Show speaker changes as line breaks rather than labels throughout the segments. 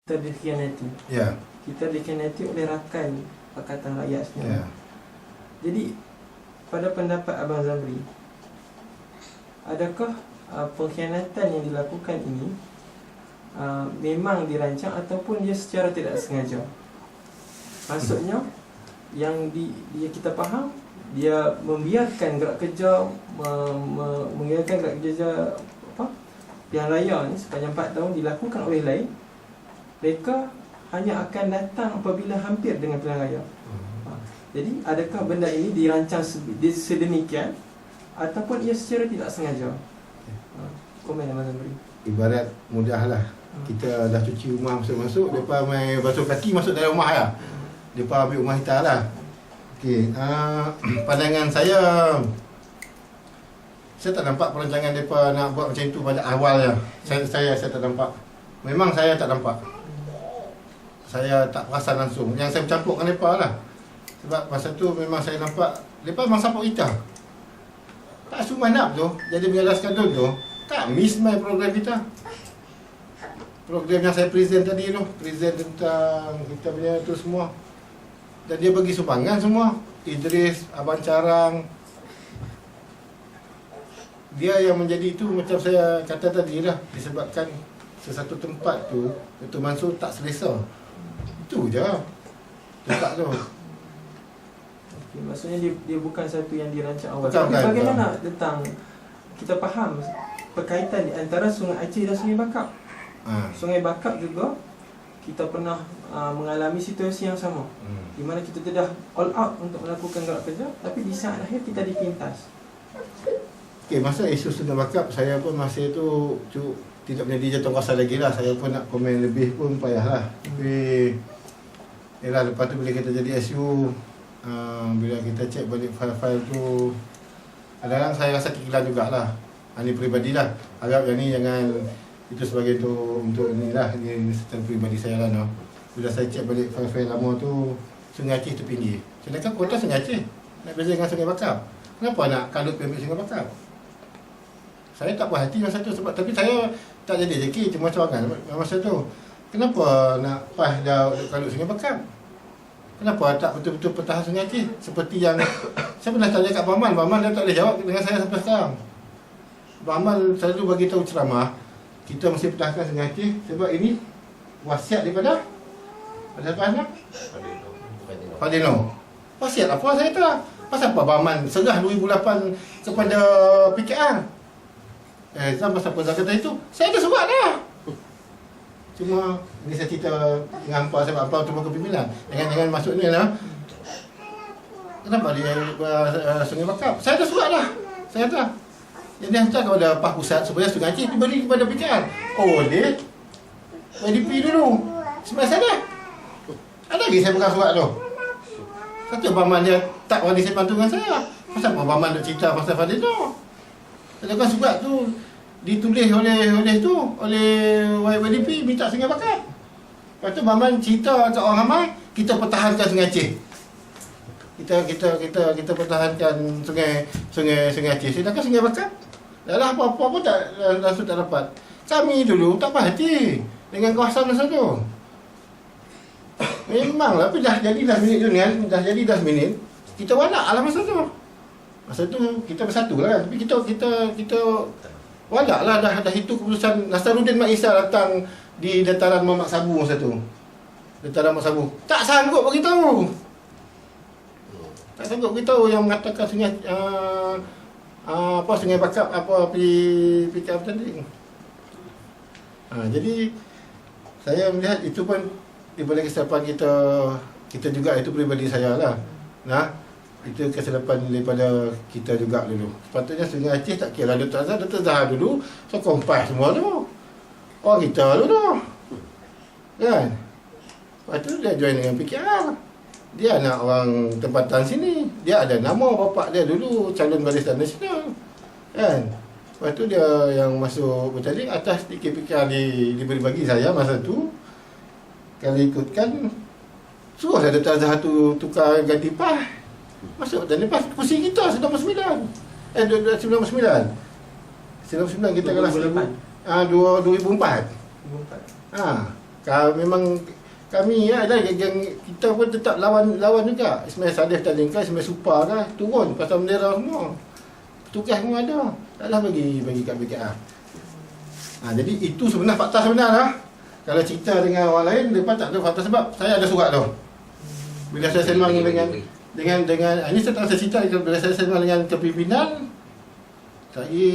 kita dikhianati.
Ya.
Kita dikhianati oleh rakan Pakatan Rakyat sebenarnya.
Ya.
Jadi pada pendapat Abang Zamri, adakah pengkhianatan yang dilakukan ini memang dirancang ataupun dia secara tidak sengaja? Maksudnya yang kita faham, dia membiarkan gerak kerja membiarkan gerak kerja pilihan raya ni sepanjang 4 tahun dilakukan oleh lain. Mereka hanya akan datang apabila hampir dengan pilihan raya. Jadi adakah benda ini dirancang sedemikian ataupun ia secara tidak sengaja? Komen Abang Zamri.
Ibarat mudahlah. Kita dah cuci rumah masuk-masuk, depa mai basuh kaki masuk dalam rumah lah. Depa ambil rumah kita lah. Okey, pandangan saya tak nampak perancangan depa nak buat macam itu pada awalnya. Saya tak nampak. Memang saya tak nampak. Saya tak perasan langsung. Yang saya bercampur dengan depa lah. Sebab masa tu memang saya nampak depa memang support kita. Tak sumanap tu, jadi menjelaskan tu tak miss my program kita. Program yang saya present tadi tu, present tentang kita punya tu semua. Dan dia bagi sumbangan semua. Idris, Abang Carang. Dia yang menjadi itu macam saya kata tadi lah, disebabkan sesuatu tempat tu Dr. Mansur tak selesa. Itu je tempat tu.
Okay, maksudnya dia bukan satu yang dirancang awal.
Bukan,
Tapi bagaimana tentang kita faham perkaitan di antara Sungai Aceh dan Sungai Bakap. Sungai Bakap juga kita pernah mengalami situasi yang sama, di mana kita dah all out untuk melakukan gerak kerja, tapi di saat akhir kita dipintas.
Okey, masa isu Sungai Bakap, saya pun masa tu tidak menjadi jawatankuasa lagi lah. Saya pun nak komen lebih pun payahlah. Tapi yalah, lepas tu bila kita jadi SU, bila kita cek balik file-file tu, kadang-kadang saya rasa kekilan jugalah. Ini peribadi lah. Harap yang ni jangan itu sebagai untuk inilah, ini secara peribadi saya lah. No. Bila saya cek balik file-file lama tu, Sungai Aceh tu tinggi. Sedangkan kota Sungai Aceh nak beza dengan Sungai Bakap. Kenapa nak kalut permit Sungai Bakap? Saya tak puas hati masa tu sebab, tapi saya tak jadi JK, cuma cawangan masa tu. Kenapa nak pas dah kalut Sungai Bakap? Kenapa tak betul-betul pertahan Sungai Aceh? Seperti yang saya pernah tanya kat Baman dia tak boleh jawab dengan saya sampai sekarang. Baman selalu bagi tahu ceramah, kita mesti pertahankan Sungai Aceh sebab ini wasiat daripada mana? Fadino. Wasiat apa saya tak? Pasal apa Baman serah 2008 kepada PKR? Zam pasal apa Zam kata itu? Saya ada surat dah. Cuma ni saya cerita dengan hampa sebab hampa tu kepimpinan. Jangan masuk ni lah. Kenapa dia Sungai Bakap? Saya ada surat dah. Saya dah. Jadi hantar kepada Pak Pusat supaya Sungai Aceh diberi kepada PKR. Oleh YDP dulu. Sebenarnya saya dah. Ada lagi saya pegang surat tu. Satu Baman dia tak berani simpan tu dengan saya. Pasal apa Baman nak cerita pasal Fadil tu? Sedangkan surat tu ditulis oleh YDP minta Sungai Bakap. Lepas tu Baman cerita kat orang ramai, kita pertahankan Sungai Aceh. Kita pertahankan Sungai Aceh. Sedangkan Sungai Bakap dalam apa-apa pun langsung tak dapat. Kami dulu tak berhati dengan kawasan masa tu. Memanglah, tapi dah jadi last minute Junian, dah jadi last minute, kita walak lah masa tu. Masa tu kita bersatu lah kan. Tapi kita walak lah, dah itu keputusan. Nasaruddin Mak Isa datang di dataran Mamak Sabu masa tu. Dataran Mamak Sabu. Tak sanggup beritahu. Tak sanggup beritahu yang mengatakan Sungai Sungai Bakap PKR tadi. Jadi saya melihat itu pun daripada kesilapan kita juga, itu peribadi saya lah. Itu kesilapan daripada kita juga dulu. Sepatutnya Sungai Aceh tak kira lah Dr. Zahar dulu, so kompas semua tu. Orang kita dulu tu. Kan? Lepas tu dia join dengan PKR. Dia anak orang tempatan sini. Dia ada nama bapak dia dulu calon Barisan Nasional. Kan? Lepas tu dia yang masuk bertanding atas PKR diberi bagi saya masa tu. Kalau ikutkan, suruh saya Dr. Zahar tu tukar ganti PAH. Masuk dan lepas pusing kita 99. 99 kita kelas 2004. 2004. Memang kami ya, ada yang kita pun tetap lawan juga. Ismail Sadif Talingkai, Ismail Supar dah turun pasal bendera semua. Petugas semua ada. Taklah bagi kat BKR. Jadi itu sebenarnya fakta sebenar lah. Kalau cerita dengan orang lain, mereka tak tahu fakta sebab saya ada surat tu. Bila saya sembang dengan ini saya tak cerita, bila saya sembang dengan kepimpinan, saya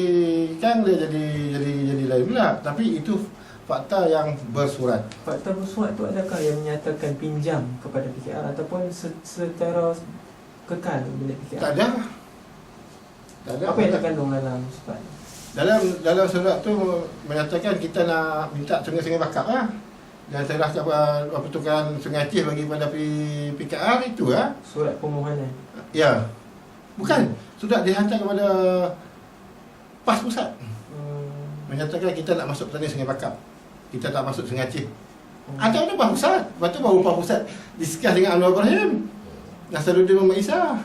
kan dia jadi lain pula. Tapi itu fakta yang bersurat.
Fakta bersurat tu adakah yang menyatakan pinjam kepada PKR ataupun secara kekal milik PKR?
Tak ada.
Apa yang terkandung dalam surat?
Dalam surat tu menyatakan kita nak minta sungai-sungai bakap lah. Dan serahkan pertukaran Sungai Aceh bagi pada PKR itu lah.
Surat permohonan?
Ya. Bukan. Surat dihantar kepada PAS Pusat. Menyatakan kita nak masuk petani Sungai Bakap. Kita tak masuk Sungai Aceh. Ada PAS Pusat. Lepas tu baru PAS Pusat diskus dengan Anwar Ibrahim, Nasaruddin Muhammad Isa.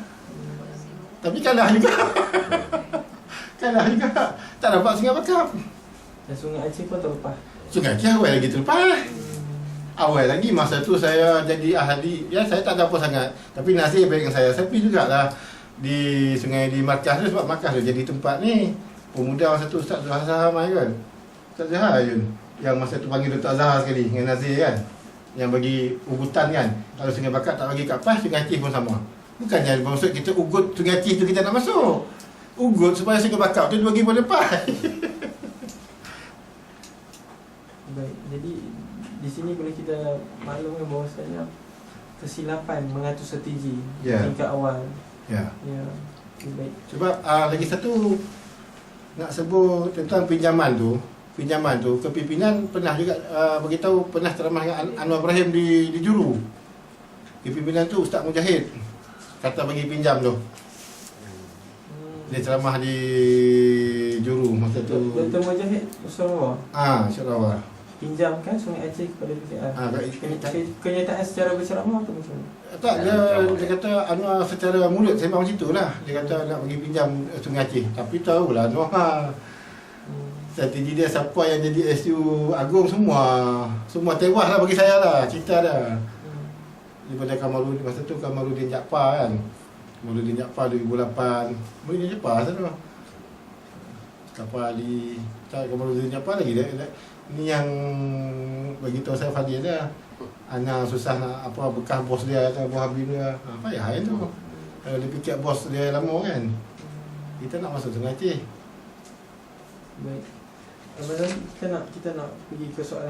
Tapi kalah juga. Kalah juga. Tak dapat Sungai Bakap.
Dan Sungai Aceh pun terlepas?
Sungai Aceh awal lagi terlepas. Awal lagi masa tu saya jadi ahli. Ya, saya tak ada apa sangat. Tapi nasib baik dengan saya. Saya pergi jugalah di sungai di markas tu, sebab markas tu jadi tempat ni pemuda masa tu Ustaz Zahar Sahamai kan. Ustaz Zahar Ayun yang masa tu panggil Dr. Zahar sekali dengan Nazir kan. Yang bagi ugutan kan. Kalau Sungai Bakap tak bagi kat PAS, Sungai Aceh pun sama. Bukannya maksud kita ugut Sungai Aceh tu kita nak masuk. Ugut supaya Sungai Bakap tu bagi boleh PAS.
Baik, jadi di sini boleh kita maklumkan bahawasanya kesilapan mengatur strategi tingkat awal.
Ya.
Baik.
Sebab lagi satu nak sebut tentang pinjaman tu, kepimpinan pernah juga beritahu, pernah ceramah dengan Anwar Ibrahim di Juru. Kepimpinan tu Ustaz Mujahid kata bagi pinjam tu. Dia ceramah di Juru masa tu.
Dr. Mujahid Sarawak.
Sarawak.
Pinjamkan Sungai Aceh kepada PKR. Kenyataan secara berceramah atau macam mana?
Tak, dia kata Anwar secara mulut sembang macam itulah. Dia kata nak bagi pinjam Sungai Aceh. Tapi tahulah Anwar strategi dia siapa yang jadi SU Agung semua tewas lah bagi saya lah. Cerita dah. Daripada Kamarudin masa tu, Kamarudin Jaafar kan. Kamarudin Jaafar 2008. Kamarudin Jaafar sana. Kapal di Kamarudin Jaafar lagi dia. Ni yang bagi tahu saya Fadil dah. Ana susah nak apa bekas bos dia atau Abu Habib dia. Apa ya itu? Kalau dia fikir bos dia lama kan. Kita nak masuk Sungai Aceh.
Baik. Kita nak pergi ke soalan